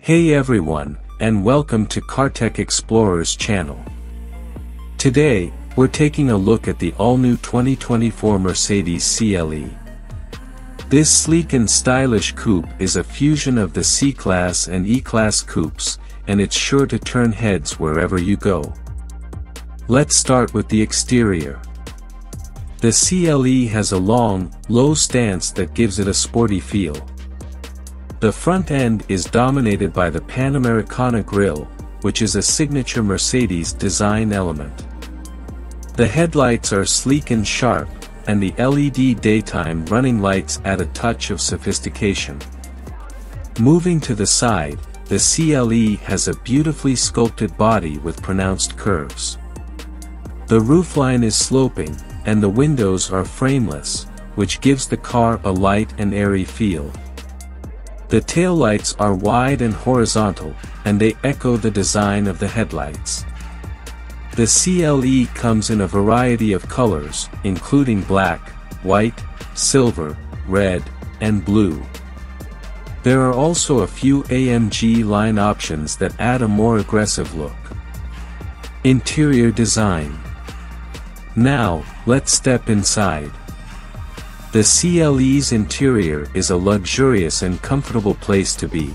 Hey everyone, and welcome to CarTech Explorers channel. Today, we're taking a look at the all-new 2024 Mercedes CLE. This sleek and stylish coupe is a fusion of the C-Class and E-Class coupes, and it's sure to turn heads wherever you go. Let's start with the exterior. The CLE has a long, low stance that gives it a sporty feel. The front end is dominated by the panoramic grille, which is a signature Mercedes design element. The headlights are sleek and sharp, and the LED daytime running lights add a touch of sophistication. Moving to the side, the CLE has a beautifully sculpted body with pronounced curves. The roofline is sloping, and the windows are frameless, which gives the car a light and airy feel. The taillights are wide and horizontal, and they echo the design of the headlights. The CLE comes in a variety of colors, including black, white, silver, red, and blue. There are also a few AMG line options that add a more aggressive look. Interior design. Now, let's step inside. The CLE's interior is a luxurious and comfortable place to be.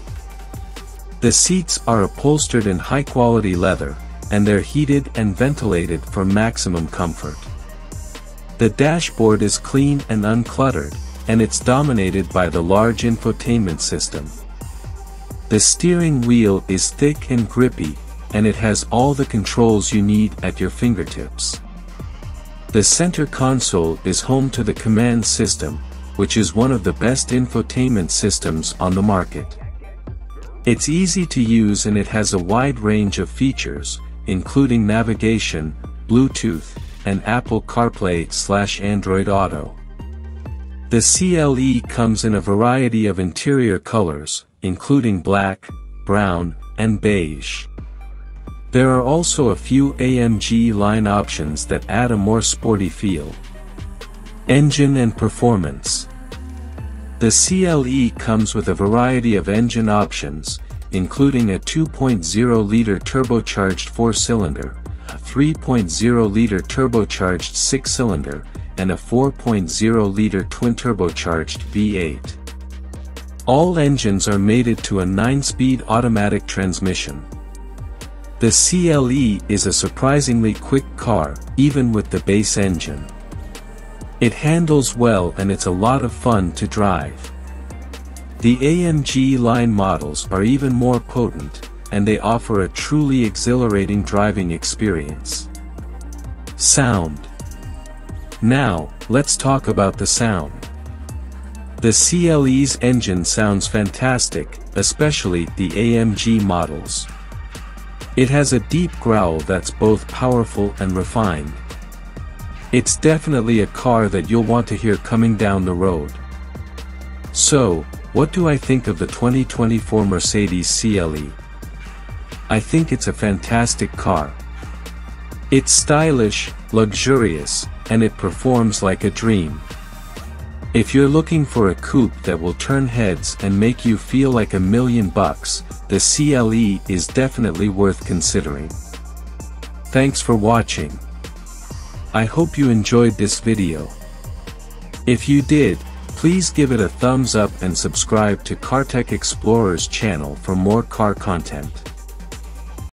The seats are upholstered in high-quality leather, and they're heated and ventilated for maximum comfort. The dashboard is clean and uncluttered, and it's dominated by the large infotainment system. The steering wheel is thick and grippy, and it has all the controls you need at your fingertips. The center console is home to the COMAND system, which is one of the best infotainment systems on the market. It's easy to use and it has a wide range of features, including navigation, Bluetooth, and Apple CarPlay/Android Auto. The CLE comes in a variety of interior colors, including black, brown, and beige. There are also a few AMG line options that add a more sporty feel. Engine and performance. The CLE comes with a variety of engine options, including a 2.0-liter turbocharged 4-cylinder, a 3.0-liter turbocharged 6-cylinder, and a 4.0-liter twin-turbocharged V8. All engines are mated to a 9-speed automatic transmission. The CLE is a surprisingly quick car, even with the base engine. It handles well and it's a lot of fun to drive. The AMG line models are even more potent, and they offer a truly exhilarating driving experience. Sound. Now, let's talk about the sound. The CLE's engine sounds fantastic, especially the AMG models. It has a deep growl that's both powerful and refined. It's definitely a car that you'll want to hear coming down the road. So, what do I think of the 2024 Mercedes CLE? I think it's a fantastic car. It's stylish, luxurious, and it performs like a dream. If you're looking for a coupe that will turn heads and make you feel like $1 million, the CLE is definitely worth considering. Thanks for watching. I hope you enjoyed this video. If you did, please give it a thumbs up and subscribe to CarTech Explorers channel for more car content.